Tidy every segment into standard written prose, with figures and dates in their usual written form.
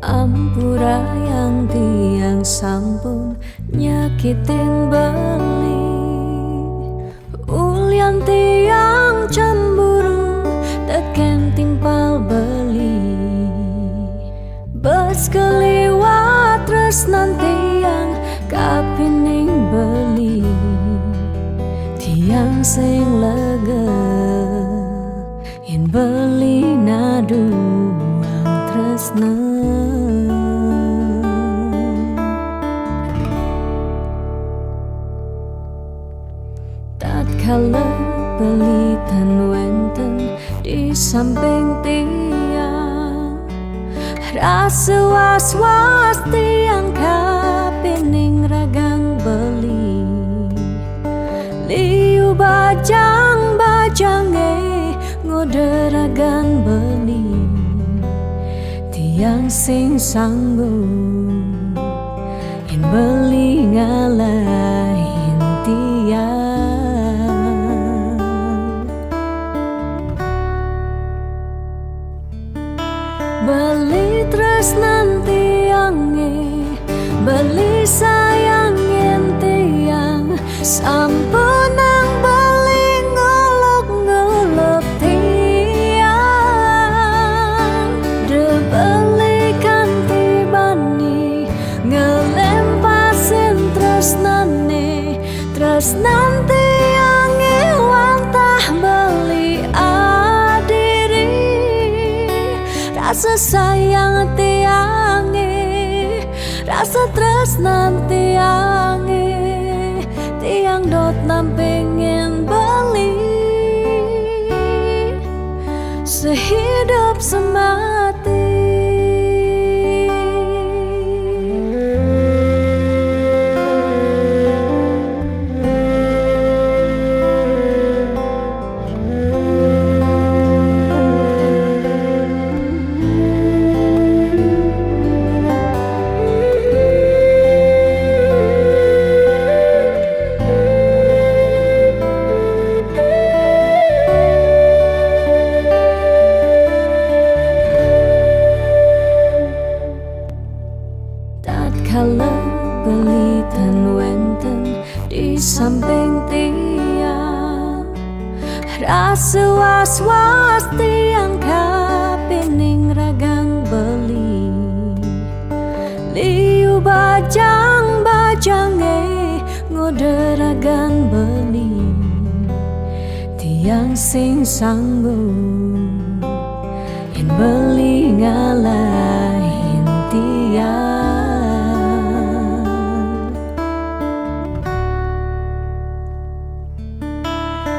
Ampura yang tiang sampun nyakitin beli, ulian tiang cemburu teken timpal beli. Bes keliwat tresnan tiang kapining beli, tiang sing lega yen beli naduang tresna. Tatkala beli tan wenten di samping tiang, rasa was-was tiang kapining ragang beli. Liu bajang-bajange ngode ragan beli, tiang sing sanggup yen beli ngalahin tiang. Beli tresnan tiange, beli sayangin tiang, sampunang beli ngolok-ngolok tiang. De beli kanti bani ngelempasin tresnane, tresnan tiange wantah beli adiri. Rasa sayang tiange, rasa tresnan tiange, tiang dot nampingin beli sehidup semati. Tatkala beli tan wenten di samping tiang, rasa was-was tiang kapining ragang beli. Liu bajang-bajange ngode ragan beli, tiang sing sanggup yen beli ngalahin tiang.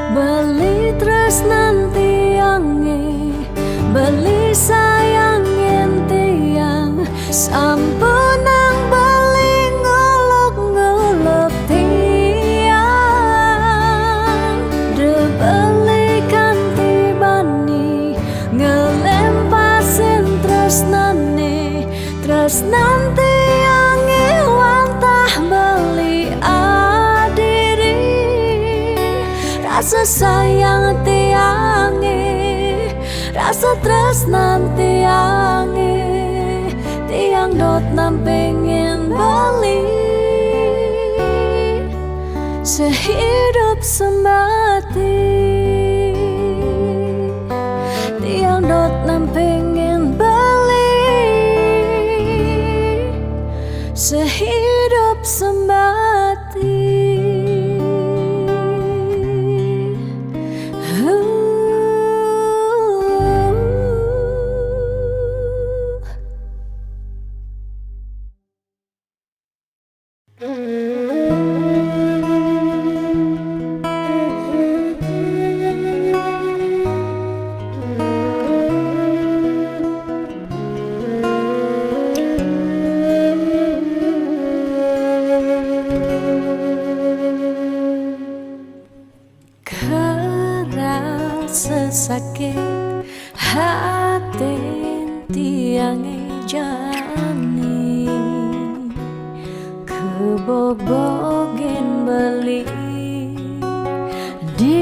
Beli tresnan tiange, beli sayangin tiang, sampunang beli ngolok-ngolok tiang. De beli kanti bani ngelempasin tresnane, tresnan tiange wantah beli adiri. Rasa sayang tiange, rasa tresnan tiange, tiang dot nampingin beli sehidup semati. Tiang dot nampingin beli sehidup semati. tiange jani kebobogen beli di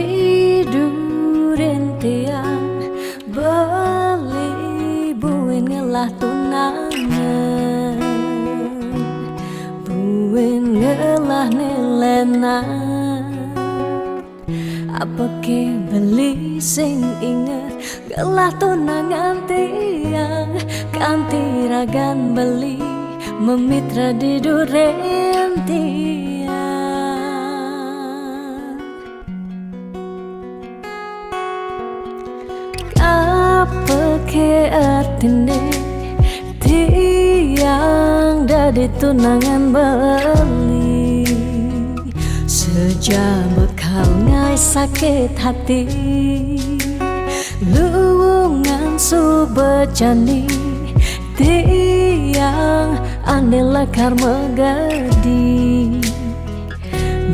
duren tiang beli buin ngelah tunangan buin ngelah nelenan apa ke beli sing inget gelah tunangan tiang kanti ragan beli memitra di duren tiang apa ke artine tiang dadi tunangan beli sejak bekal ngai sakit hati luwungan subejani tiang ane lekar megadi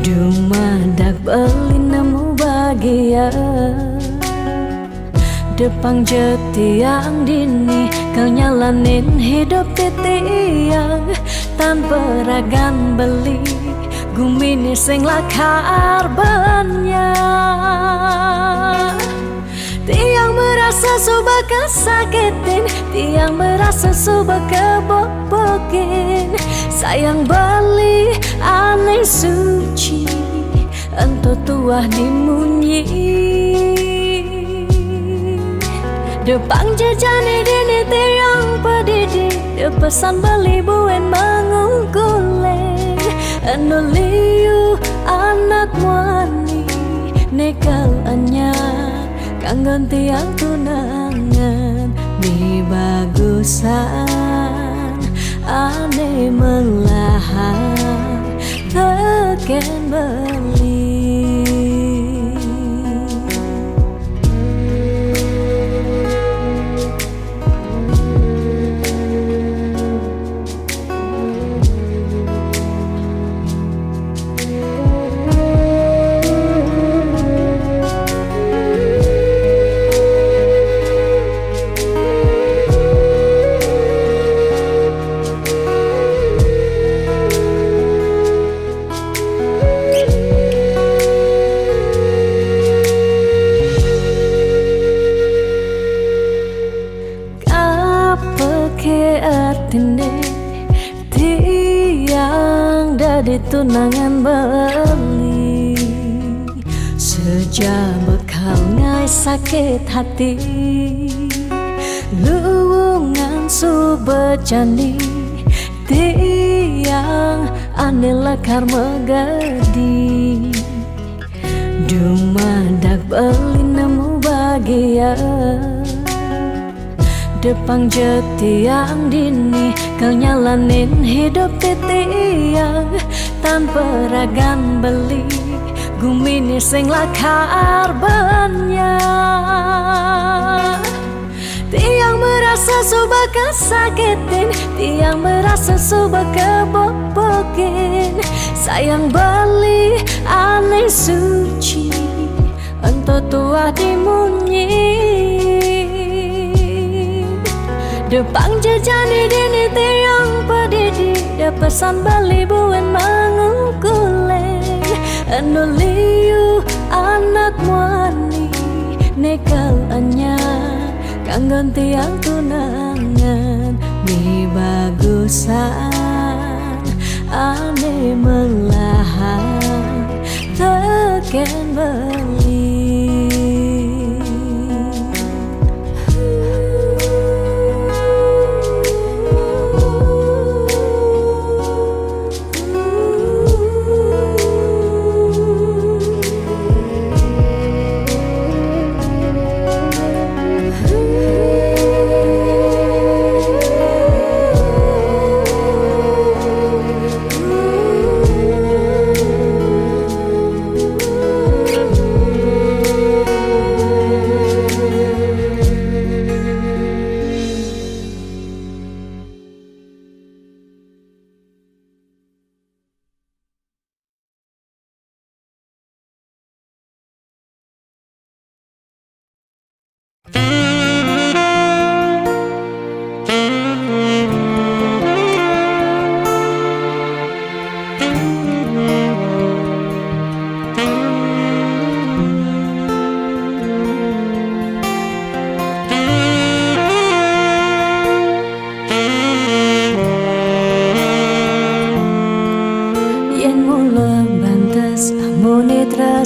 dumadak beli nemu bahagia depang jetiang dini kau nyalanin hidup tiang tanpa ragan beli gumini sing lakar banyak tiang merasa suba kesakitin tiang merasa suba kebobokin sayang beli aneh suci ento tuah dimunyi depang jejani dini tiang pedidi depesan beli buen mangungkuleng anu liu anak wani nekal anyar kanggon tiang tunangan mi bagusan ane melahan teken beli tiang dadi tunangan beli sejak bekal ngai sakit hati luwungan subejani tiang ane lekar megadi dumadak beli nemu bahagia depang jetiang dini kau nyalanin hidup tiang tanpa ragan beli gumini sing lakar banyak tiang merasa suba kesakitin tiang merasa suba kebobokin sayang beli aneh suci ento tuah dimunyi depang jejani dini tiang pedidi depesan beli buen mangungkuleng anu liu anak wani nekal anyar kanggon tiang tunangan mi bagusan ane melahan teken beli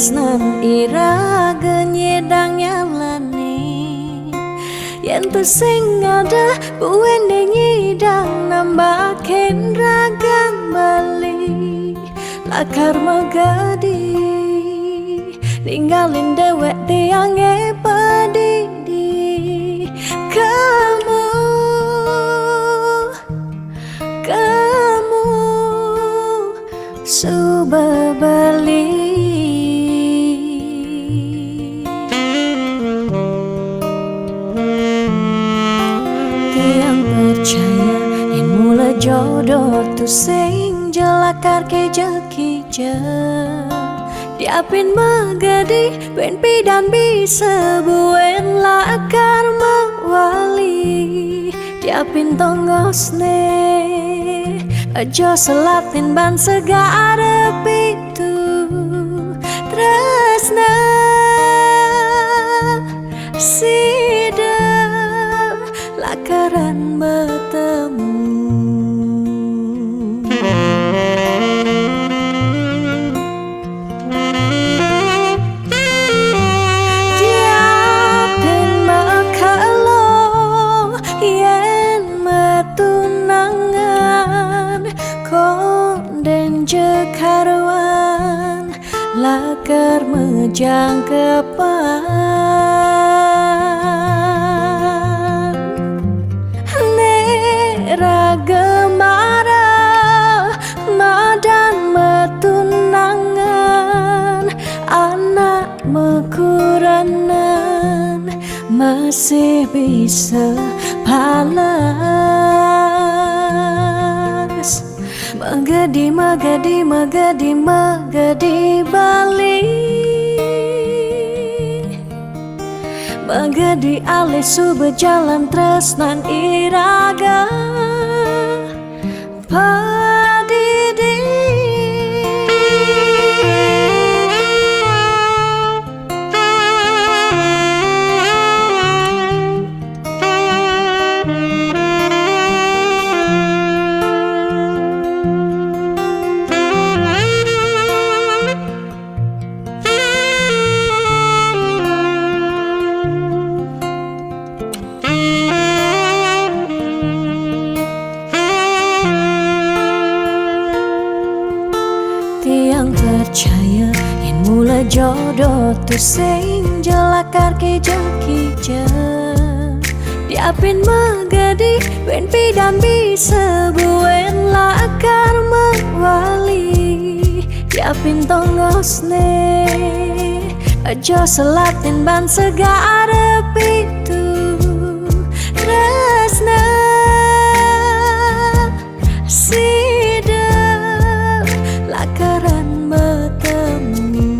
tresnan iraga nyedang nyalani yen tu sing ada buwene nyidang nambahin raga bali lakar magadi ninggalin dewek tiange padidi kamu Suba bali Tiang percaya yang mula jodoh tu sing jelakar ke jekija Diapin magadi ben pidan bisa buen lakar mawali Diapin tongosne aja selatin ban segara pitu tresna sida lakaran bertemu Diapin makalo yen metunangan konden jekarwan lakar mejang kepan nera gemara madan metunangan anak mekuranan masih bisa palas Magadi, magadi, magadi, magadi bali Magadi alih suba jalan tresnan iraga padidi Tiang percaya yang mula jodoh tu sing jelakar ke jekija Diapin magadi ben pidan bisa buen lakar mawali Diapin tongosne aja selatin ban segara pitu tresna sida lakaran bertemu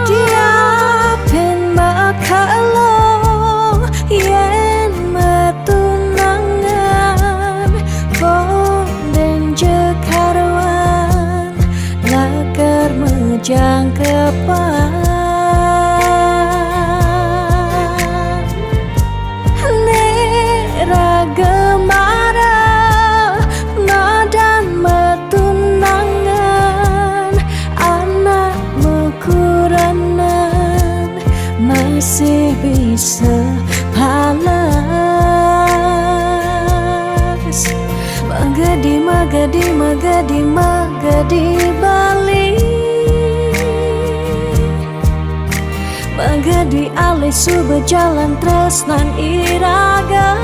Diapin makalo yen metunangan konden jekarwan lakar mejang kepan gemara madan metunangan anak mekuranan masih bisa palas magadi magadi magadi magadi bali magadi alih suba jalan tresnan iraga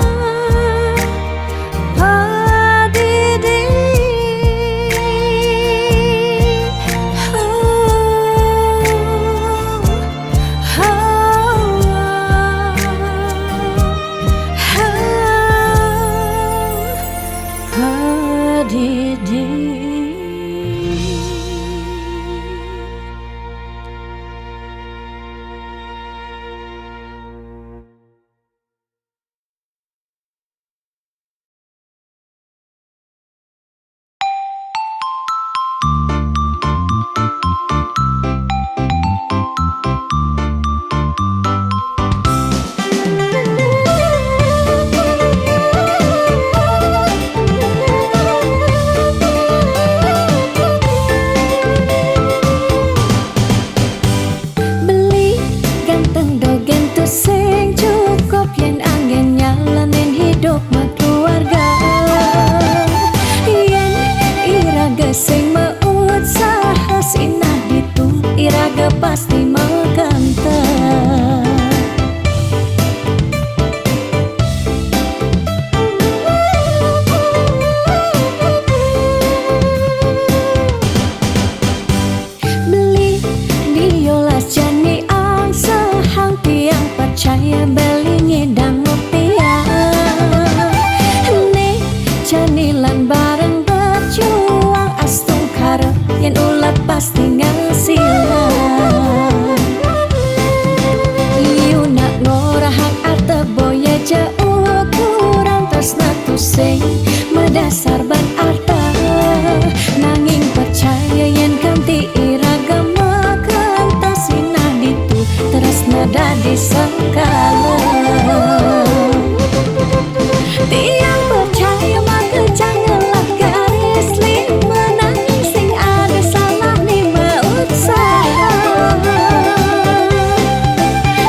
pasti menggentar. Beli diolas jani ang sehang tiang percaya beli ngidang rupiah. Nih janilan bareng berjuang astung karep yen ulat pasti ngasilan. Iu nak ngorahak arte boya jauh kurang tresna tusing medasar ban arta. Nanging percaya yen ganti iragama kentasina ditu tresna dadi sekala. Tiang percaya maka janganlah garis lima nanging sing ada salah ni usaha.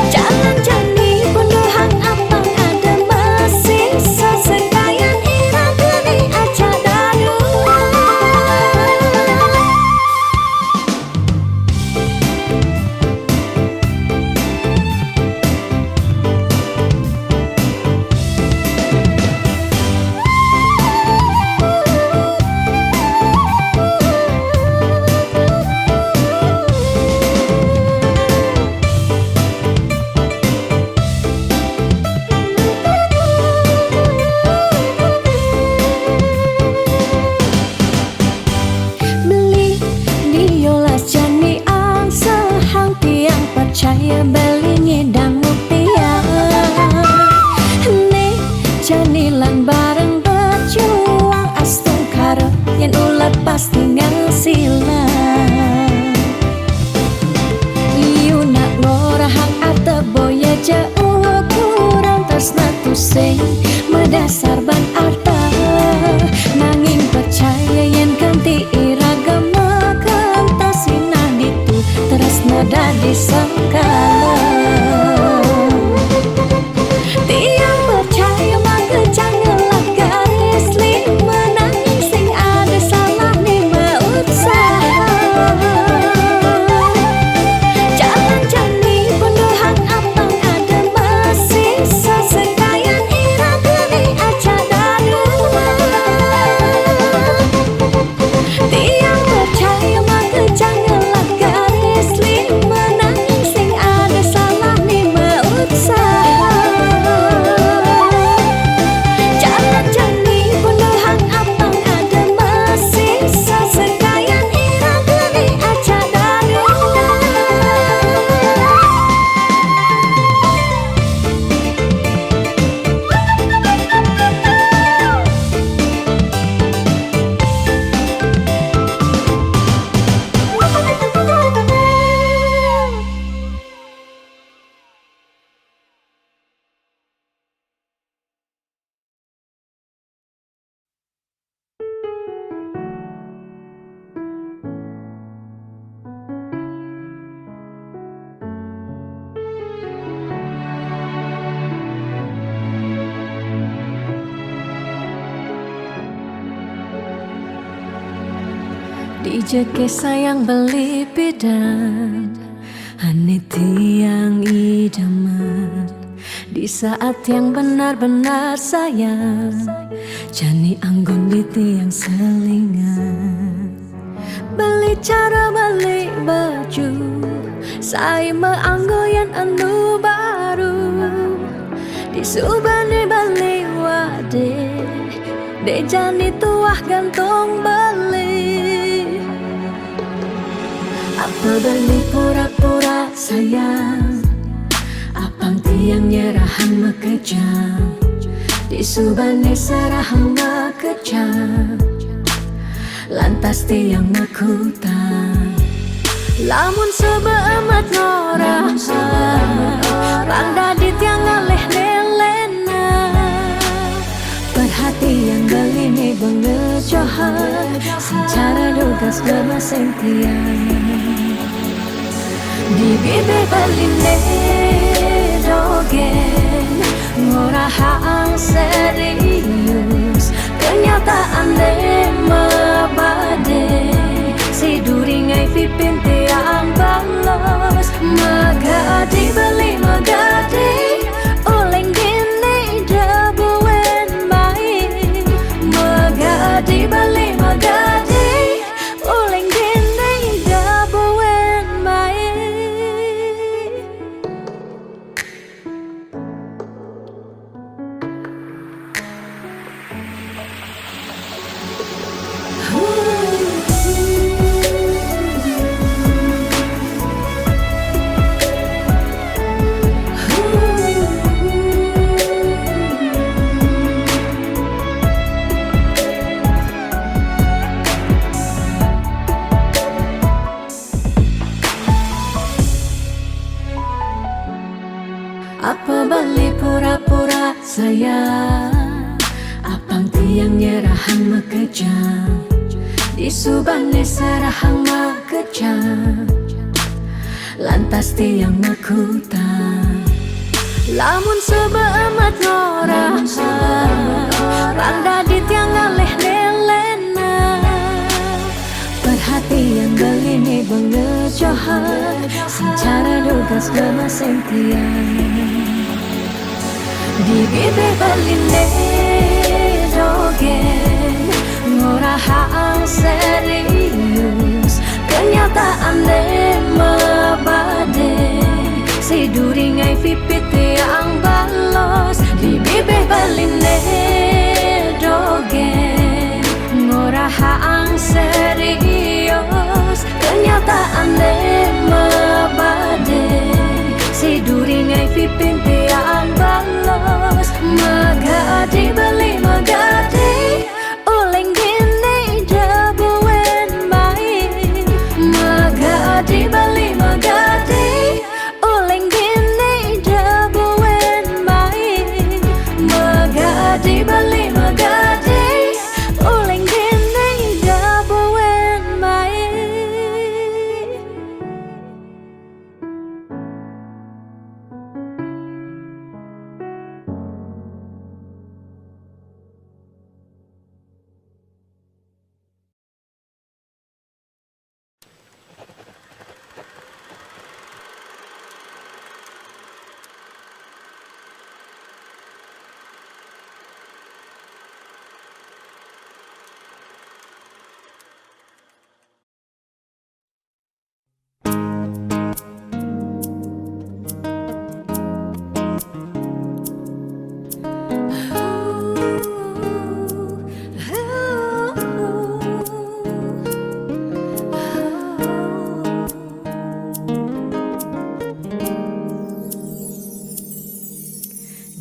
Jangan jani punduhan apang ada masih sesekayan irama ni aja dadu. Beli diolas jani ang sehang tiang percaya beli ngidang rupiah. Nih janilan bareng berjuang astung karep yen ulat pasti ngasilan. Iu nak ngorahak arte boya jauh kurang tresna tusing medasar ban arta. Nanging percaya yen ganti iragama kentasina ditu tresna dadi sekala. Tiang percaya maka janganlah garis lima nanging sing ada salah ni usaha. Jangan jani punduhan apang ada masih sesekayan irama ni aja dadu. Tiang percaya maka janganlah garis lima nanging sing ada salah ni usaha. Jangan jani punduhan apang ada masih sesekayan irama ni aja dadu. Dijeke sayang beli bidan Ane tiang idaman di saat yang benar-benar sayang. Jani anggun di tiang selingan. Beli cara beli baju saya meanggoyan anu baru. Di subane beli wade de jani tuah gantung beli. Apa beli pura-pura sayang, apang tiang nyerahan mekejam. Di subane serahan mekejam, lantas tiang makutan. Lamun sebeemat norahan, randa di tiang ngaleh nelena. Perhatian beli ni bengejohan, secara dugas bermasing tiang. Di bibir beli dogen, ngorahang serius. Kenyataan dema bade, si duringai pipin tiang balo. balos. Magadi beli magadi uleng gini dabuen mai. Magadi beli magadi uleng gini dabuen mai. Apa balik pura-pura sayang, apang tiang nyerahan makejam, di subane serahang makejam, lantas tiang makutan. Lamun sebeamat ngorah, randa di tiang ngaleh nelena. Perhatian beli nih bengejohan, secara dugas gemaseng tiang. Di bibir beline dogen ngorahang serius, kenyataan deh mabade si duringai pipit yang balos. Di bibir beline dogen ngorahang serius, kenyataan deh mabade si duringai pipit yang balos. Magadi beli magadi uleng gini dabuen mai. Magadi beli magadi uleng gini dabuen mai. Magadi beli magadi uleng gini dabuen mai.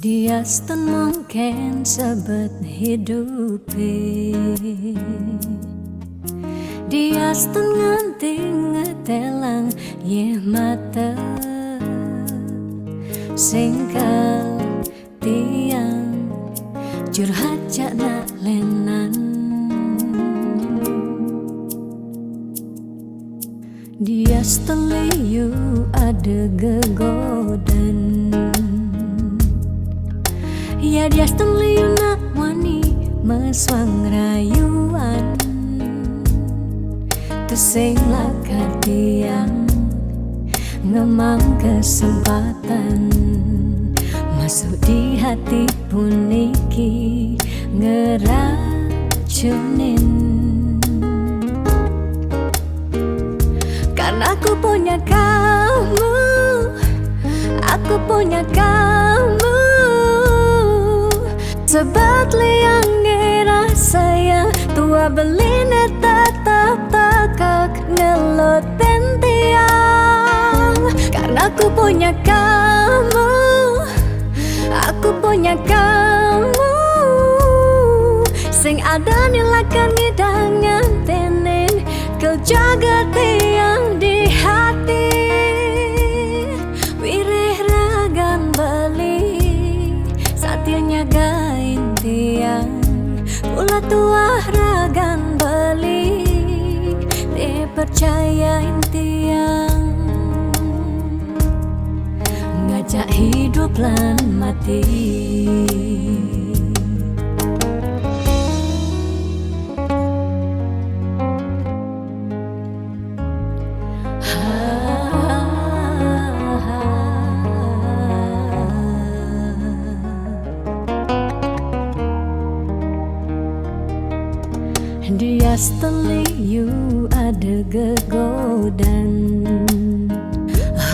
Dia stun mungkin sebet hidupi, dia stun nganti ngetelang ye mata singkal tiang curhat nak lenan. Dia stun liu ada gegodan, ya dia steliu nak wani meswang rayuan. Tesing lakar tiang ngemang kesempatan masuk di hati puniki ngeracunin. Karena aku punya kamu, aku punya kamu. Sebab liang ngira sayang tua beline tetap takak ngeloten tiang. Karena aku punya kamu, aku punya kamu. Sing ada nilakan ngidang ngantenin kel jaga tiang di hati. Wireh ragan beli satianya gain tiang, pula tua ragan beli dipercayain tiang. Ngajak hidup lan mati. Diasteli you ada gegodan.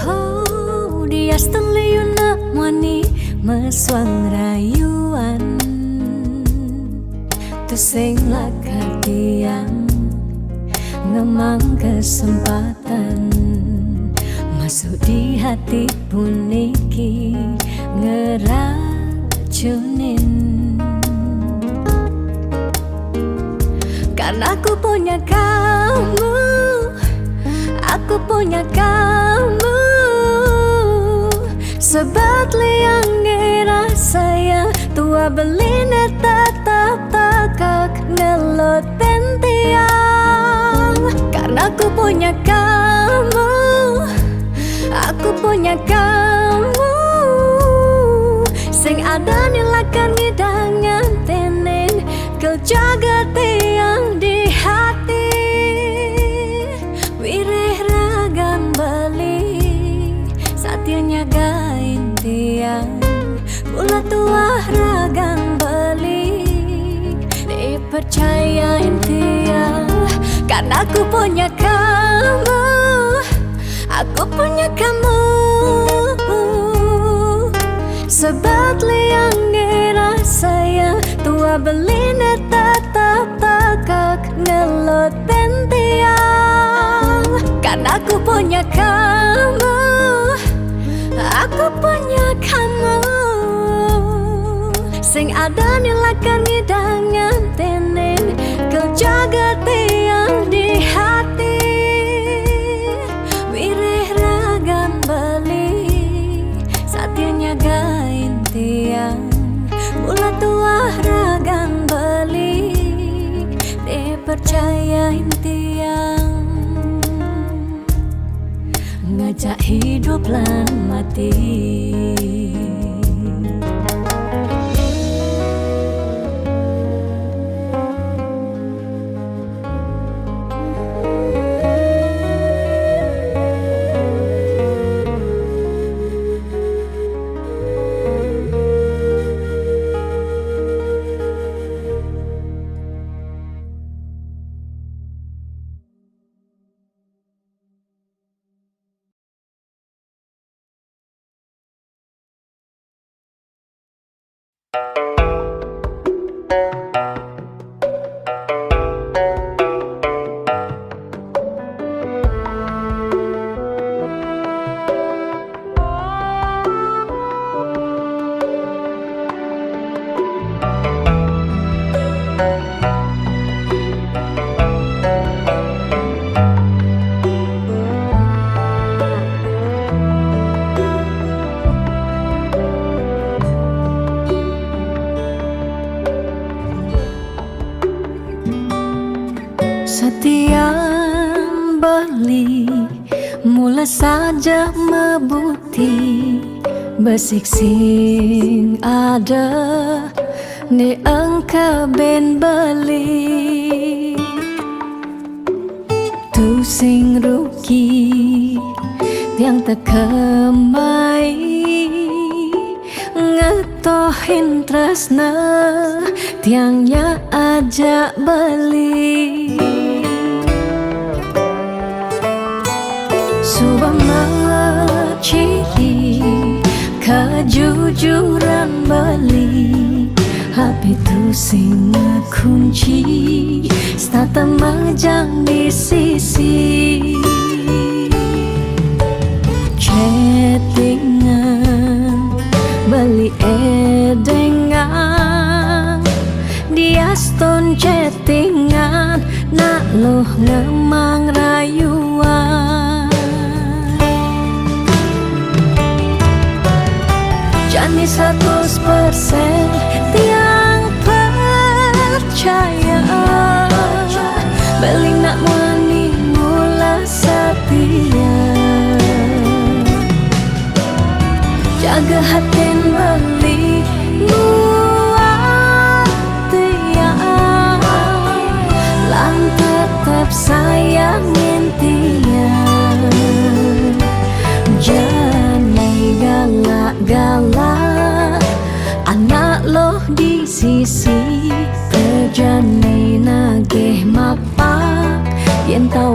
Oh, diasteli you nak wani meswang rayuan. Tu sing lakar tiang ngemang kesempatan masuk di hati puniki ngeracunin. Karena aku punya kamu, aku punya kamu. Sebab liang ngerasa ya tua belina tetap takak ngelot tiang. Karena aku punya kamu, aku punya kamu. Sing ada nilakan ngidangan tenen kau jaga tiang di hati. Wireh ragam beli satianya gain tiang. Mula tua ragam beli dipercayain tiang. Karena aku punya kamu, aku punya kamu. Sebab liang ngerasa ya tua belina tetap takak ngelot tiang. Karena aku punya kamu, aku punya kamu. Sing ada nilakan ngidangan tenen kau jaga tiang di hati. Wireh ragam beli satianya gain tiang. Mula tua ragam beli dipercayain tiang. Ngajak hidup lan mati. Setiap beli mula saja mebuti besik sing ada ni engkau ben beli. Tu sing rugi tiang tekemai ngetohin tresna tiangnya ajak beli. Subama ciri kejujuran beli HP tu sing kunci stata majang di sisi. Chattingan beli edengan dia stone chattingan nak loh ngemang rayuan. Jani 100% tiang percaya beli nak wani mula setia. Jaga hati beli buat tiang lan tetap sayangin tiang. Jangan galak-galak anak loh di sisi terjani nagih map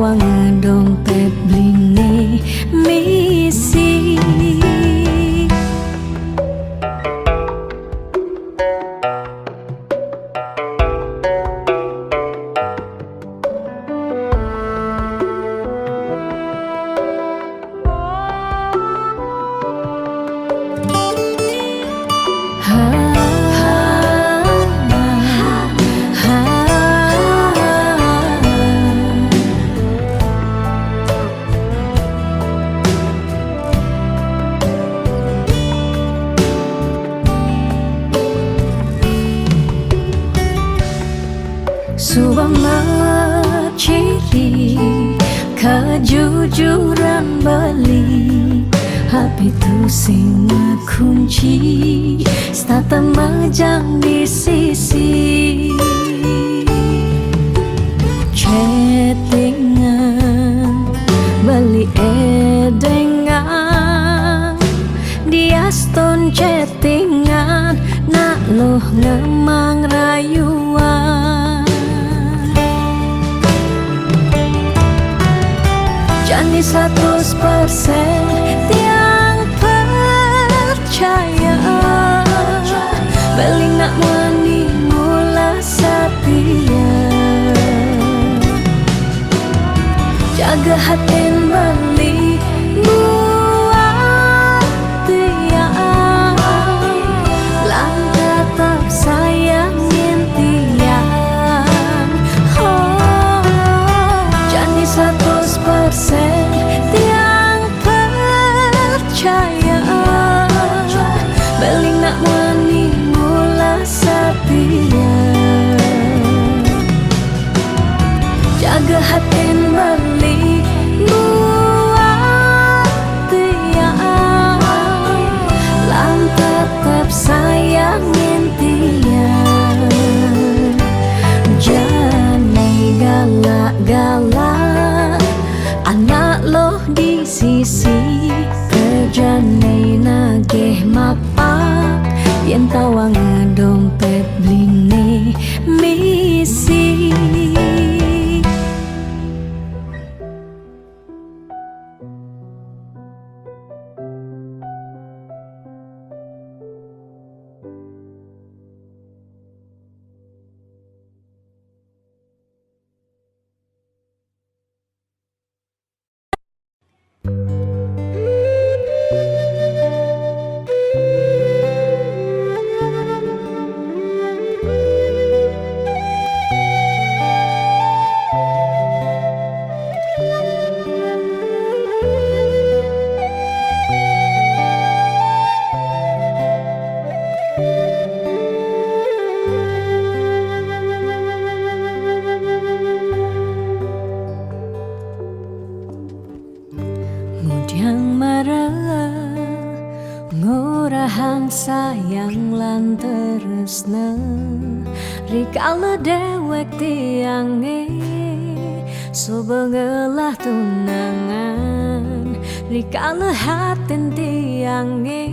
tawangan dompet blinge misi. Suama ciri kejujuran beli HP tu sing kunci stata majang di sisi chattingan beli edengan dia stone chattingan nak loh ngemang rayuan. Jani 100% tiang percaya beli nak wani mula setia jaga hatin beli buat tiang lang tetap sayangin tiang. Jani 100% tiang percaya beli nak wani mula setia jaga hatin beli buat tiang lang tetap sayangin tiang. Jani galak-galak anak loh di sisi kerjane nagih mapak yen tawangan dompet blinge misi. Yang marah ngurahang sayang lan tresna rikala dewek tiange subengelah tunangan rikala hatin tiange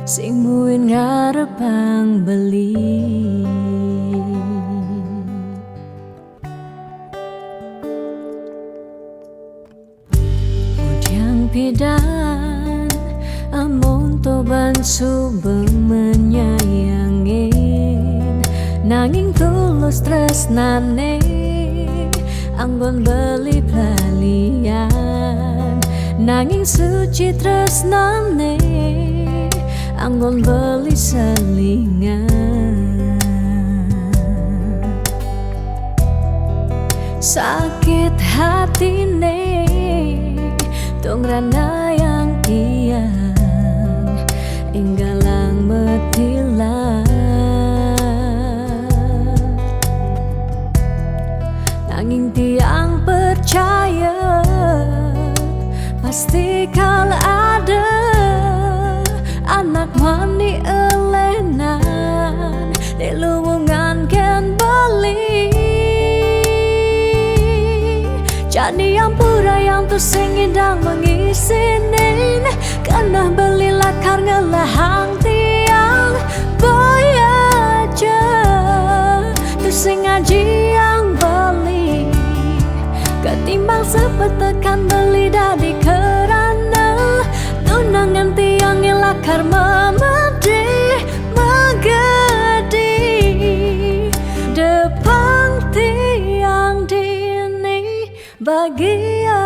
sing muin ngarepang beli. Pidan amon toban sube menyayangin nanging tulus tresnane anggon beli pelalian nanging suci tresnane anggon beli selingan. Sakit hatine tong rana yang tiang inggalang metilan nanging tiang percaya pasti kal ada anak wani elenan di luwungan ken beli. Jadi yang pura yang tu singidang mengisinin karena beli lakar ngelahang tiang boy aja tu sing ngaji yang beli ketimbang tekan beli dadi kerana tunangan tiang lakar memedi megadi depan tiang dini bahagia.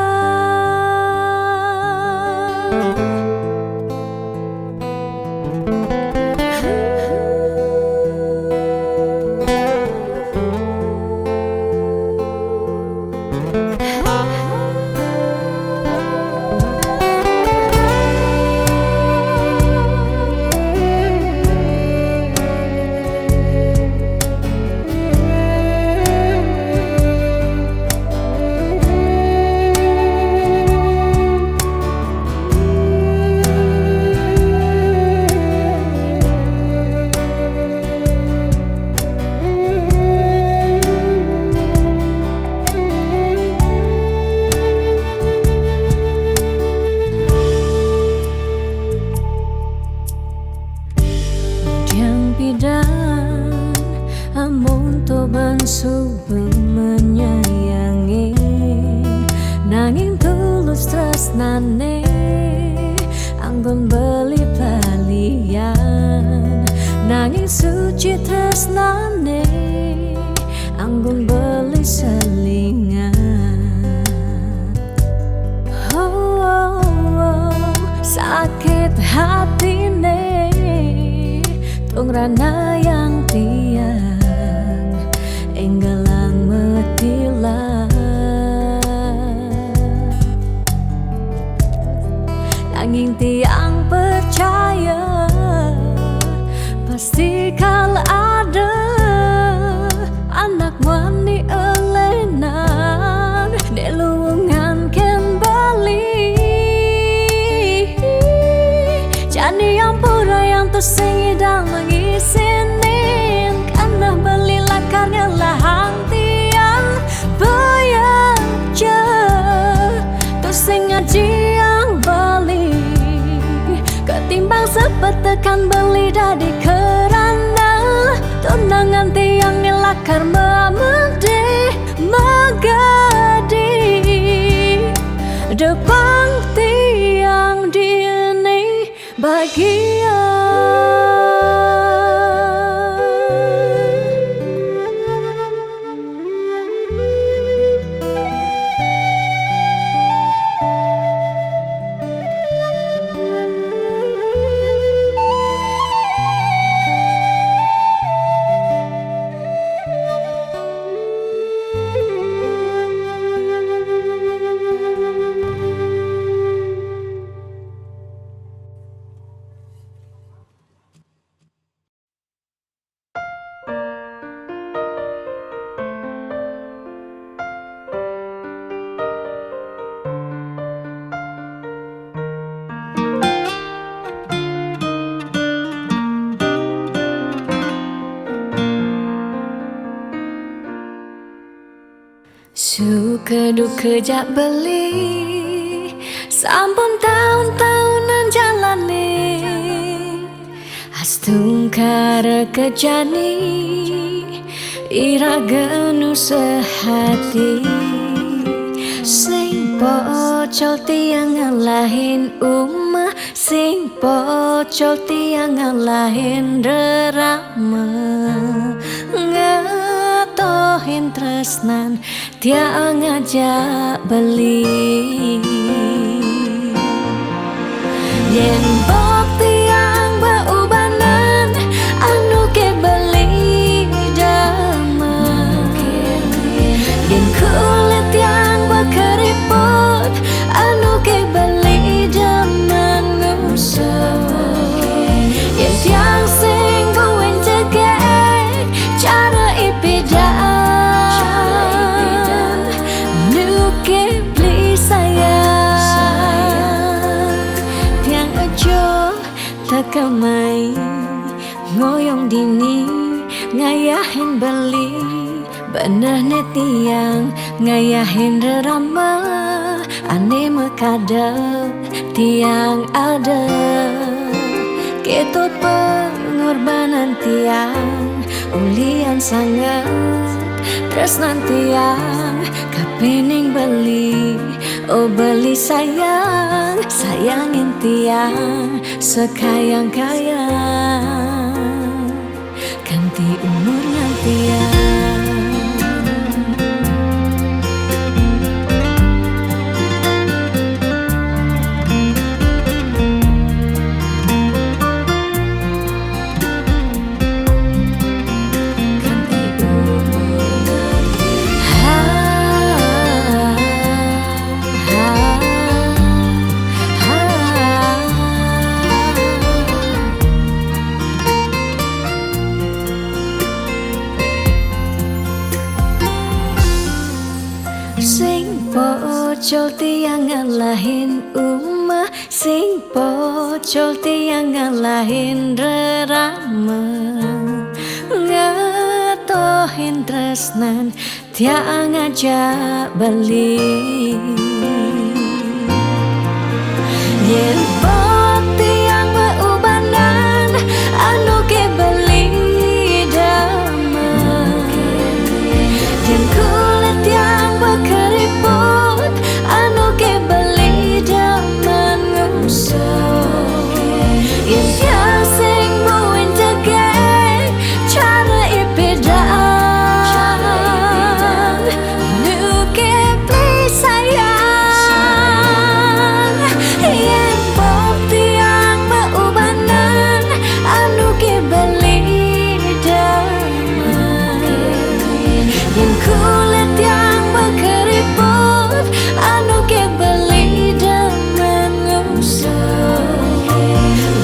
Amun to bansu menyayangi nanging tulus tresnane anggon beli balian nanging suci tresnane anggon beli selingan. Sakit hatine tung rana yang tiang enggalang metilah nanging tiang percaya pasti kal ada anak wani elenan delungan kembali jani yang pura yang tersing idang mengisinin karena beli lakarnya lahang tiang bayaja tersing ngaji yang beli ketimbang sepet tekan beli dadi kerana tunangan tiang lakar memedi megadi depan tiang dini bahagia. Suka duka jak beli sampun tahun-tahunan jalani astung kara kejani ira genu sehati sing pocol tiang ngalahin sing pocol tiang ngalahin rerama ngatohin tresnan tiang ngajak beli yen bok tiang beubanan anu ke beli damai yen kulit yang berkeriput anu ke beli damai ngusah yen tiang sing gowen cegek cara ipidan tekamai ngoyong dini ngayahin beli bener netiang ngayahin rerama ane mekadep tiang ada ketut pengorbanan tiang ulian sangat tresnan tiang kapening beli Oh beli sayang, sayangin tiang sekayang-kayang, ganti umurnya tiang. Sing pocol tiang ngalahin umah, sing pocol tiang ngalahin rerama, ngatohin tresnan tiang ngajak beli. Yen pot tiang beubanan anu ke beli damai, yen kulit tiang keriput anu ke beli daman ngusuk, yen tiang sing muin tegek cara ipedaan nu ke beli sayang. Yen pop tiang beubanan anu ke beli damai, yen kulit tiang keriput anu ke beli daman ngusuk,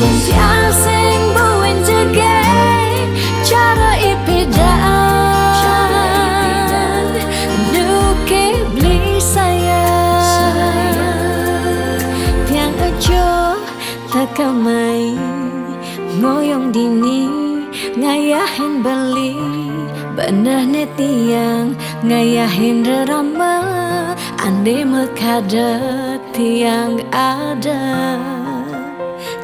yen tiang sing buin jegek cara ipedaan nu ke beli sayang. Tiang aja takamai ngoyong dini ngayahin beli, bener ne tiang ngayahin rerama, ande mekadet tiang ada.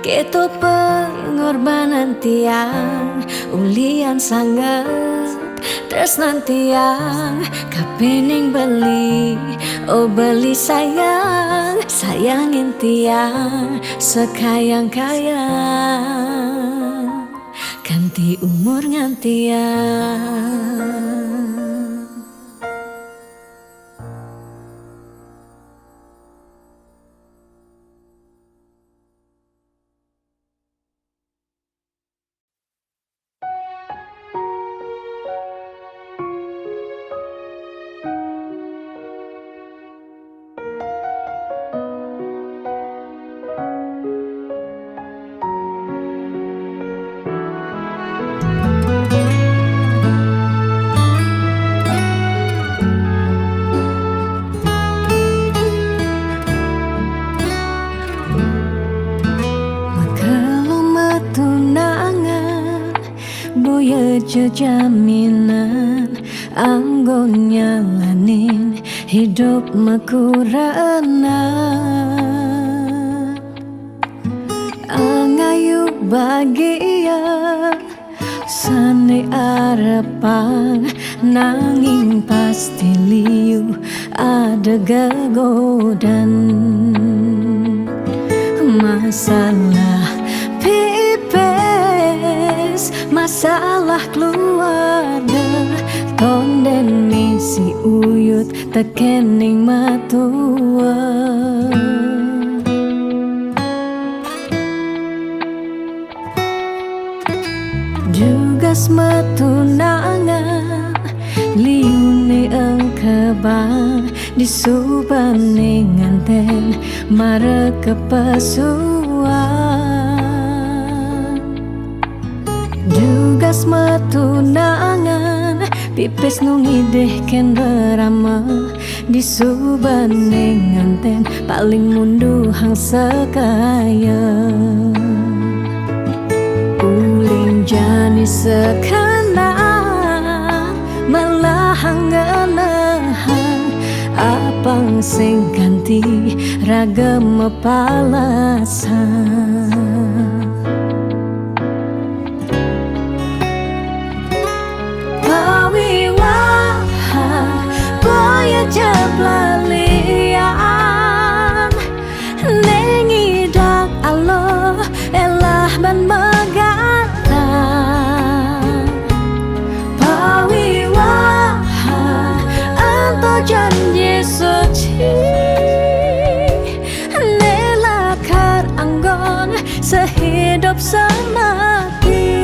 Keto pengorbanan tiang ulian sangat tresnan tiang kapening beli. Oh beli sayang, sayangin tiang sekayang-kayang, ganti umur ngantiang. Buya jaminan anggon nyalanin hidup makurana, angayu bahagia sane arepang nanging pasti liu ada gegodan masalah pipes, masalah keluarga, tonden misi uyut tekening matua. Jugas matunangan liune engkebang disubane nganten mare kepasuan. Jugas matunangan pipis nungideh ken berama disubane nganten paling munduhang sekaya. Uling jani sekana malahang nganahan apang sing ganti ragam palasan. Pawiwaha boya jablalian sehidup semati.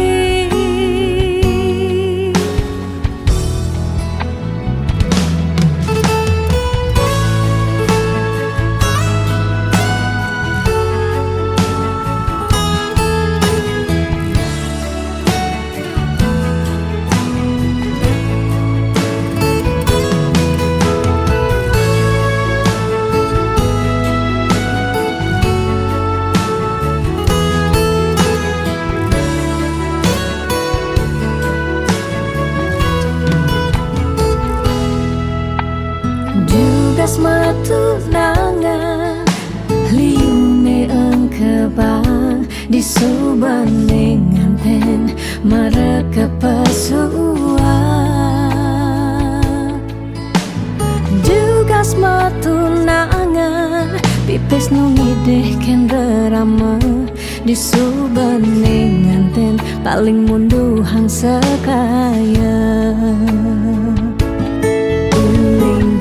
Dugas matunangan liune engkebang di subaning ten mereka pesua. Dugas matunangan pipis nungideh ken derama di subaning ten paling munduhan sekaya.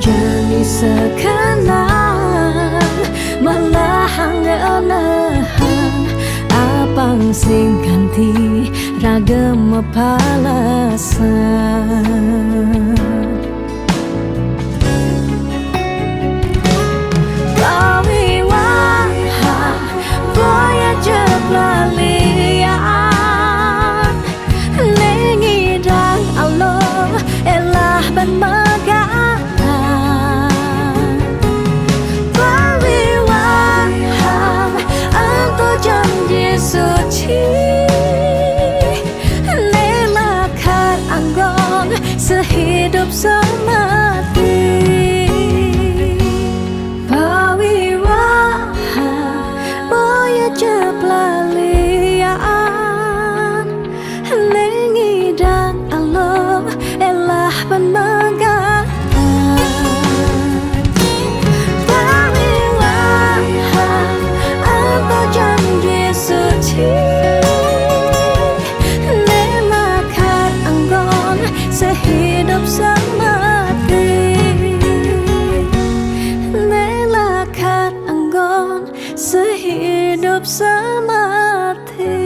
Jani sekarang melahang elahang apang sing ganti ragam palasan. Bawiwaha boya jeblalian nengidang Allah elah ban maga. Suci nelakan anggon sehidup semati. Pawiwaha boya jeblalian nengidang Allah elah ban magaan. Pawiwaha apa janji suci nelakan anggon sehidup semati. Nelakan anggon sehidup semati.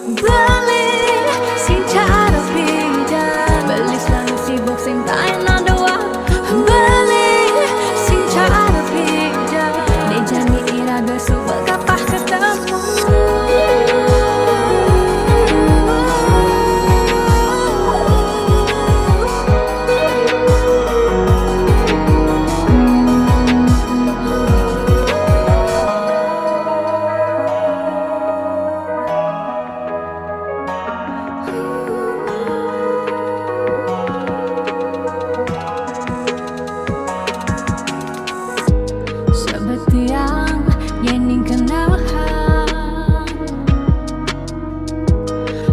Beli sing cara beda, beli selalu sibuk sing tak enak doa. Beli sing cara beda, dia jani iraga subak kapah ketemu. Sebetiang yening kenahan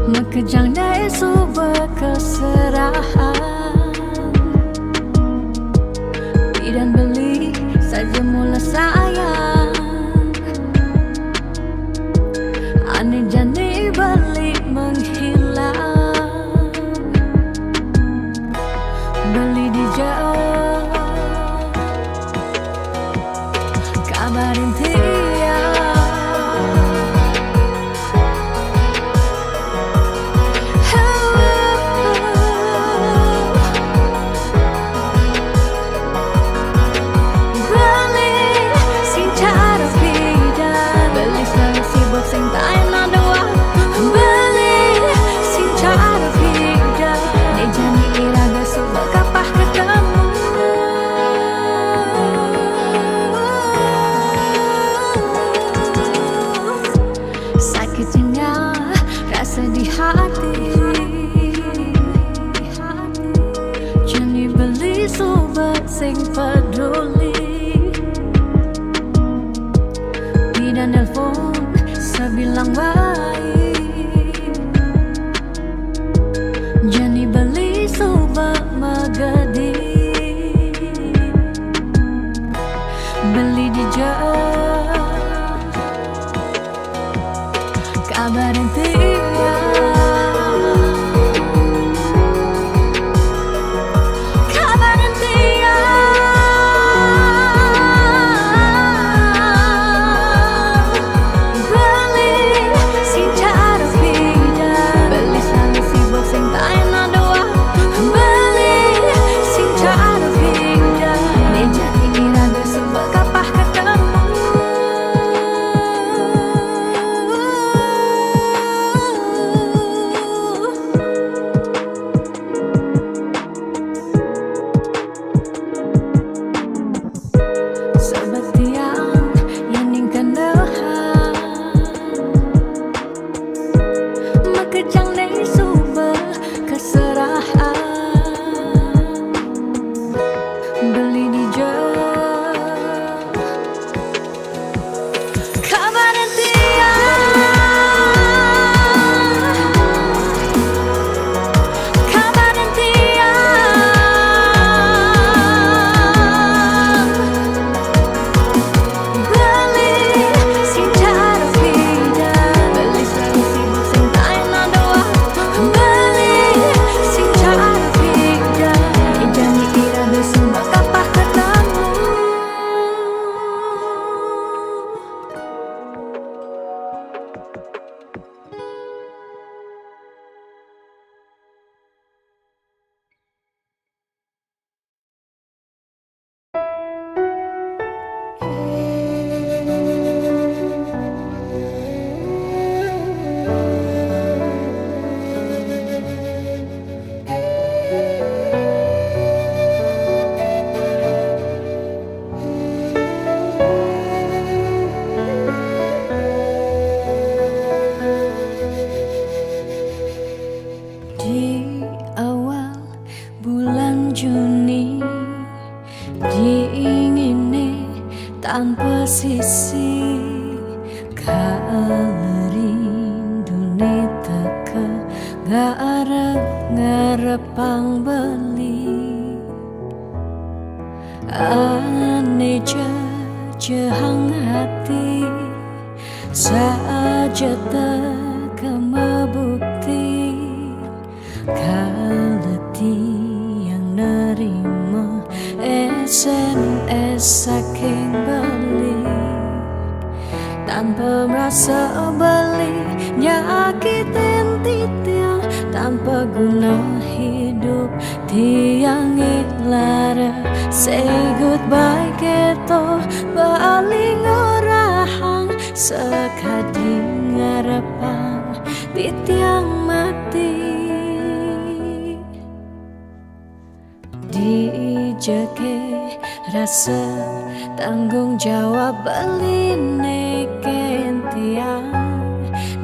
mekejang daya subak keserahan. Bidan beli saja mula sayang aneh jani balik menghilang. Beli di jauh kabarin dia beli sing cara beda, beli selalu sibuk sing tak enak doa. Beli sing cara beda, dia jani iraga subak kapah ketemu. Sakitnya rasa di hati, jani beli subak sing peduli. Bidan nelfon sebilang baik, jani beli subak magadi. beli di kabar yang kabar yang beli sing cara pindah, beli selalu sibuk sing tak enak doa, beli sing cara pindah, janji ira besok bakal ketemu. Di awal bulan Juni diingini tanpa sisi, kalerindu teka ngarep-ngarepang beli, aneh jehang hati saja teka membukti, kaleti yang nerima SMS saking beli, tanpa merasa beli nyakitin titiang, tanpa guna hidup tiang lara. Say goodbye keto baling orahang sekadi ngarepang titiang mati. Dijeke rasa tanggung jawab beli neken tiang,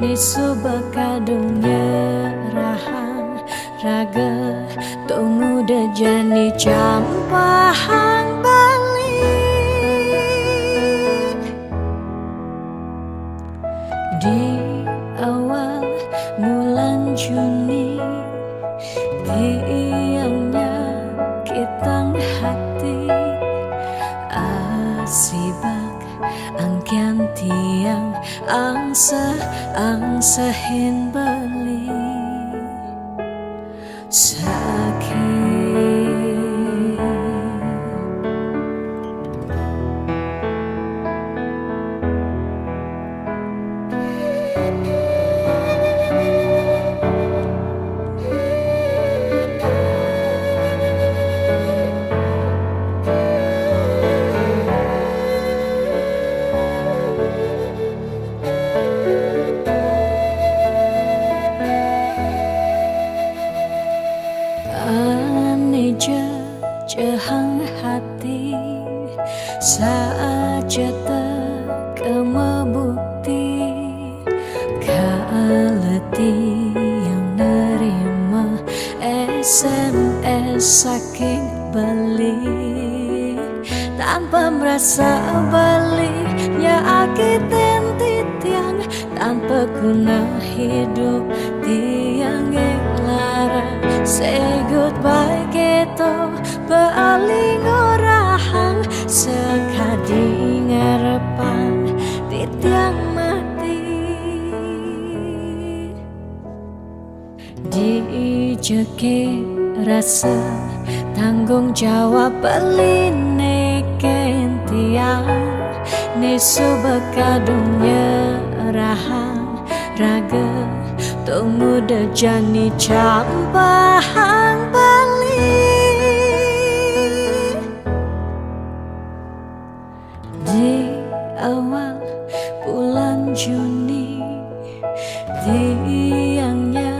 nisu bakadung nyerahan raga tunggu dejani campahang bali. Di awal bulan Juni tiangnya kitang hati, asibak angkian tiang angsahin beli sakit. Aneh jehang hati saja teka membukti, kaleti yang nerima SMS saking beli, tanpa merasa beli nyakitin titiang, tanpa guna hidup tiang lara. Say goodbye keto baling orahang sekadi ngarepang titiang mati. Dijeke rasa tanggung jawab beli neken tiang, nesu bakadung nyerahan raga tunggu dejani campahang bali. Di awal bulan Juni tiangnya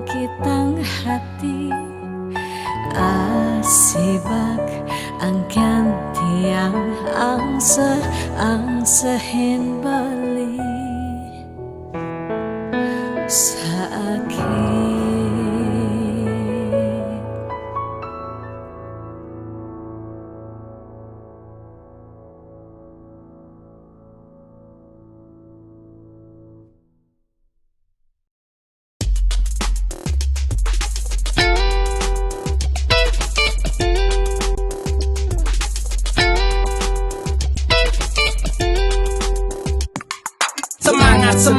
kitang hati, asibak angkan tiang angsahin beli sakit.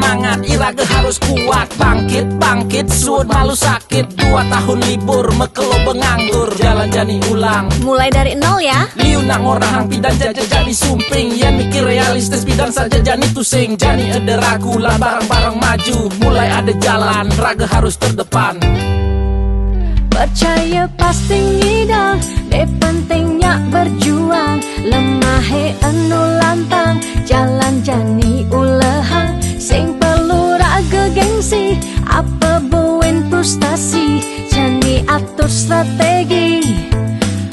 semangat, Iraga harus kuat. Bangkit, suut malu sakit. 2 tahun libur, mekelo benganggur. Jalan jani ulang, Mulai dari nol ya. liu nak ngorang pidan jani sumping. Yan mikir realistis pidan saja jani tusing. Jani ada ragu lah barang-barang maju. Mulai ada jalan, raga harus terdepan. Percaya pasti ngidang, pentingnya berjuang. Lemah anu lantang, jalan jani ulehang. Sing perlu raga gengsi, apa buin frustasi. Jani atur strategi,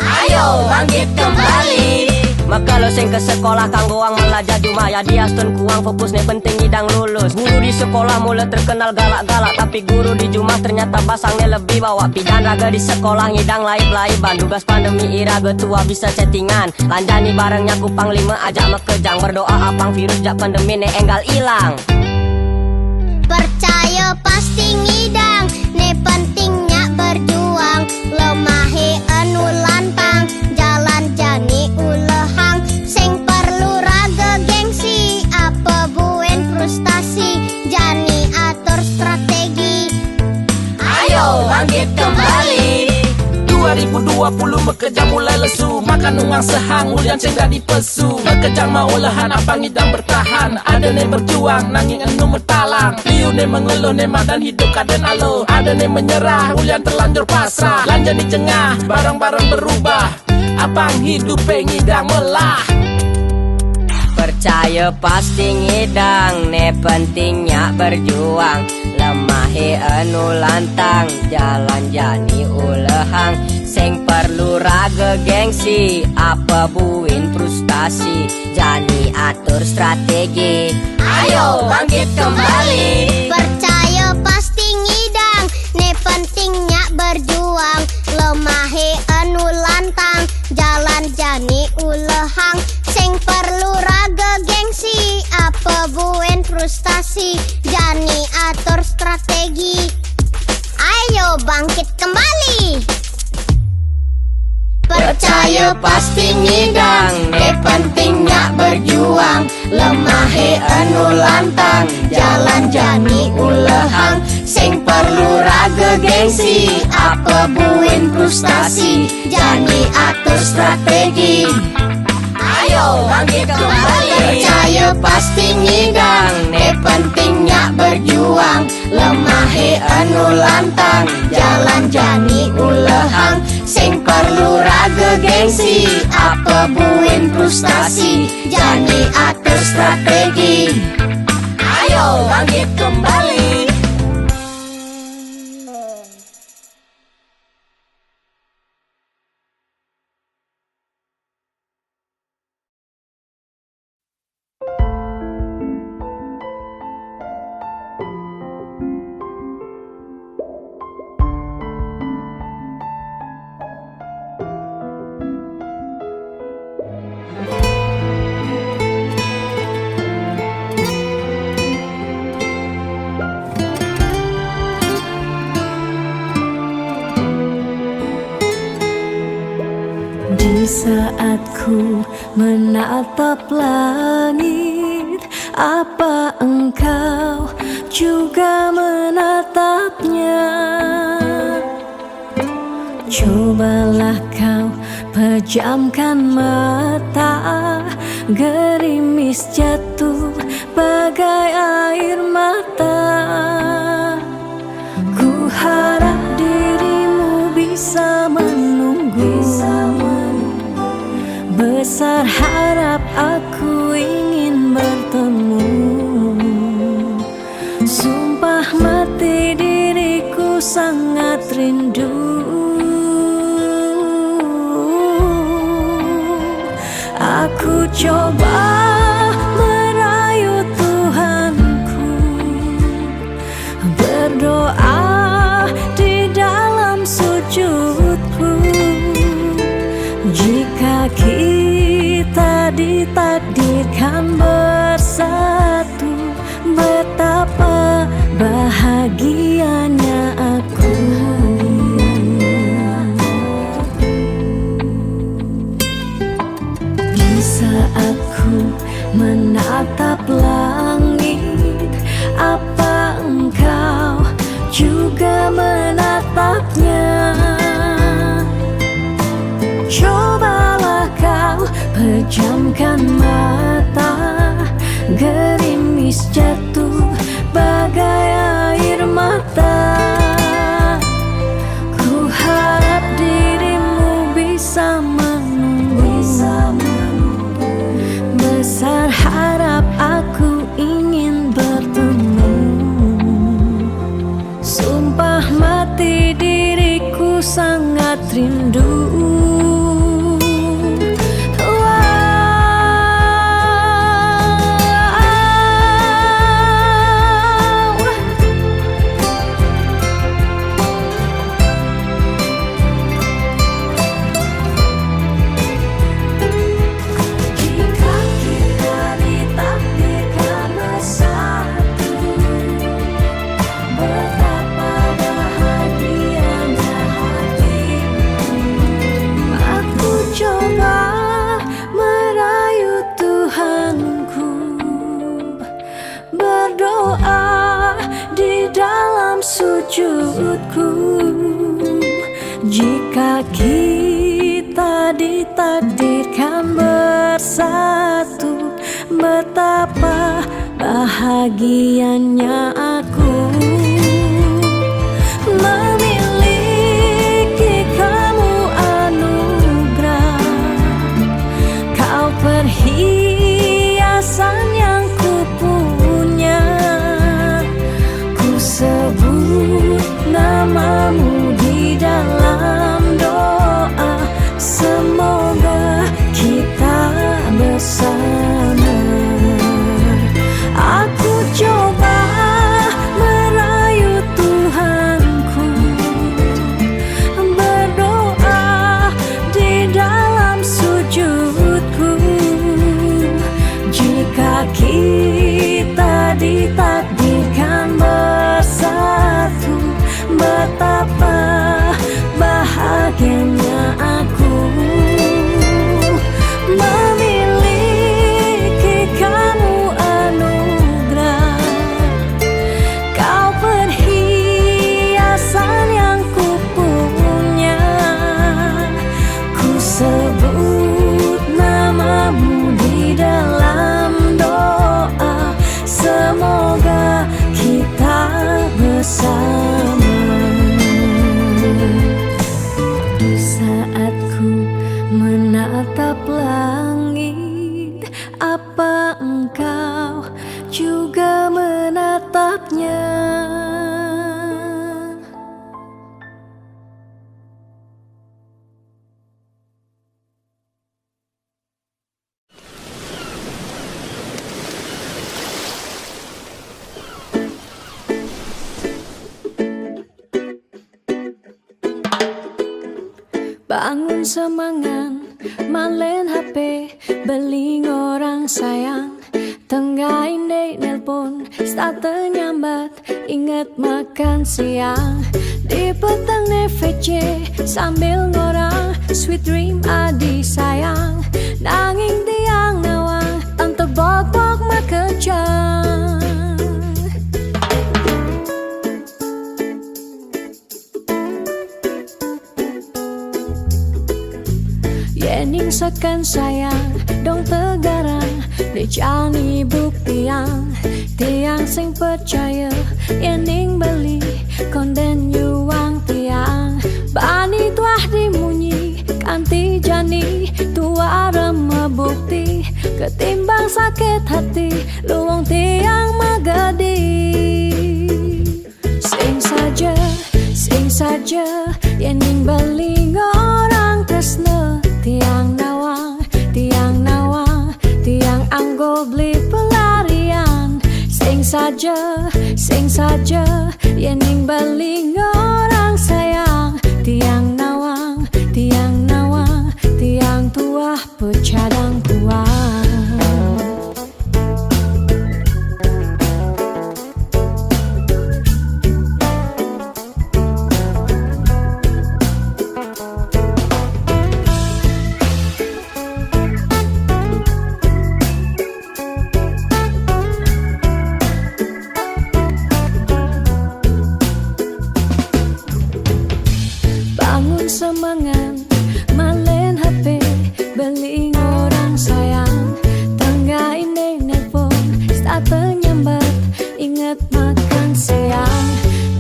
Ayo bangkit kembali. Maka lo sing ke sekolah kanggo ang belajar cuma ya dia stun kuang fokus nih penting ngidang lulus. Guru di sekolah mulai terkenal galak-galak, tapi guru di Jumat ternyata basangnya lebih bawa pidan. Raga di sekolah ngidang laib-laiban, tugas pandemi iraga tua bisa chattingan. Lanjani barengnya kupang 5 ajak mekejang, berdoa apang virus jak pandemi nih enggal ilang. Percaya pasti ngidang, ne pentingnya berjuang. Lemahe anu lantang, jalan jani ulehang. Sing perlu raga gengsi, apa buen frustasi. Jani atur strategi, Ayo bangkit kembali. 2020 bekerja mulai lesu, makan uang sehang ulian cengga di pesu. Bekerja mau lahan apa ngidang bertahan, ada ne berjuang nanging enu mertalang. Liu ne mengeluh ne madan hidup kaden alo, ada ne menyerah ulian terlanjur pasrah. Lanjut di cengah barang-barang berubah, apang hidup ngidang melah. Percaya pasti ngidang, ne pentingnya berjuang. Lemahe anu lantang, jalan jani ulehang. Sing perlu raga gengsi, apa buin frustasi. Jani atur strategi, ayo bangkit kembali. percaya pasti ngidang, ne pentingnya berjuang. Lemahe anu lantang, jalan jani ulehang. Sing perlu raga gengsi, apa buen frustasi. Jani atur strategi, ayo bangkit kembali. Percaya pasti ngidang, ne pentingnya berjuang. Lemahe anu lantang, jalan jani ulehang. Sing perlu raga gengsi, apa buin frustasi. Jani atur strategi, ayo bangkit kembali. Percaya pasti ngidang, ne pentingnya berjuang. Lemahe anu lantang, jalan jani ulehang. Sing perlu raga gengsi, apa buin frustasi. Jani atur strategi, ayo bangkit kembali. Di saat ku menatap langit, apa engkau juga menatapnya? Cobalah kau pejamkan mata, gerimis jatuh bagai air mata. Ku harap dirimu bisa menunggu. Besar harap aku ingin bertemu. Sumpah mati diriku sangat rindu. Aku coba merayu Tuhanku, berdoa di dalam sujudku. Jika kita ditakdirkan bersatu, betapa bahagianya aku. Di saat ku menatap langit, Apa engkau juga menatapnya? Cobalah kau pejamkan mata, gerimis jatuh bagai air mata. Ku harap dirimu bisa menunggu. Besar harap aku ingin bertemu. Sumpah mati diriku sangat rindu. Berdoa di dalam sujudku, jika kita ditakdirkan bersatu, betapa bahagianya aku memiliki kamu anugerah. Kau perhiasan yang kupunya. Ku sebut namamu di dalam doa, semoga kita bersama. Aku coba merayu Tuhanku, berdoa di dalam sujudku, jika kita ditakdirkan bersatu, betapa bahagianya aku memiliki kamu anugerah. Kau perhiasan yang kupunya. Ku sebut namamu di dalam doa, semoga kita bersama. Saat ku menatap langit, apa engkau juga menatapnya? Bangun semangat, malen HP, beling orang sayang. Tenggahin dek nelpon, start nyambat, inget makan siang. Di petang VC, sambil ngorang, sweet dream adi sayang. Nanging tiang nawang, tante bok-bok makejang. Yening sekan sayang, dong tegarang, dicani buktiang. Tiang sing percaya, yening beli, konden yuang tiang. Bani tuah dimunyi, kanti jani, tua remeh bukti. Ketimbang sakit hati, luang tiang magadi. Sing saja, yening beli orang tresne. Tiang nawang, tiang anggo beli pelarian. Sing saja, yening baling orang sayang. Tiang nawang, tiang tua pecadang kuang. penyambat, ingat makan siang.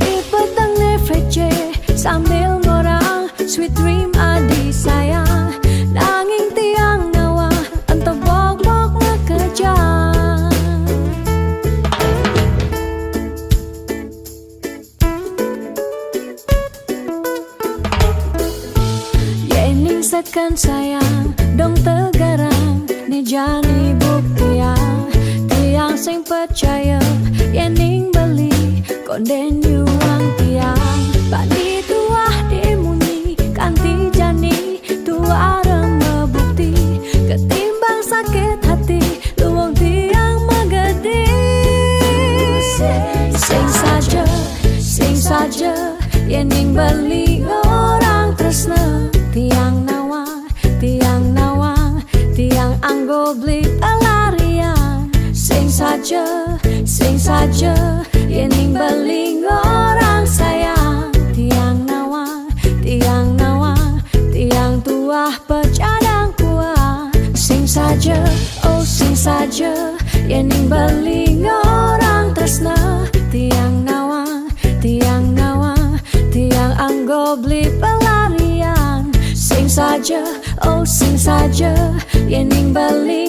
Di petang nefece sambil ngorang, sweet dream adi sayang. Nanging tiang nawa entah bok-bok ngekejang. Yening sekan sayang dong tegarang, ne jani buktiang. Tiang sing percaya yening beli konden yuang tiang. Bani tuah dimunyi kanti jani tua remeh bukti. Ketimbang sakit hati luang tiang megedi. Sing saja yening beli orang tresna. Tiang nawang, tiang nawang, tiang anggo beli pelarian. Sing saja yening beli orang sayang. Tiang nawang, tiang nawang, tiang tuah pecadang kuah. Sing saja, oh sing saja yening beli orang tresna. Tiang nawang, tiang nawang, tiang anggo beli pelarian. Sing saja, oh sing saja yening beli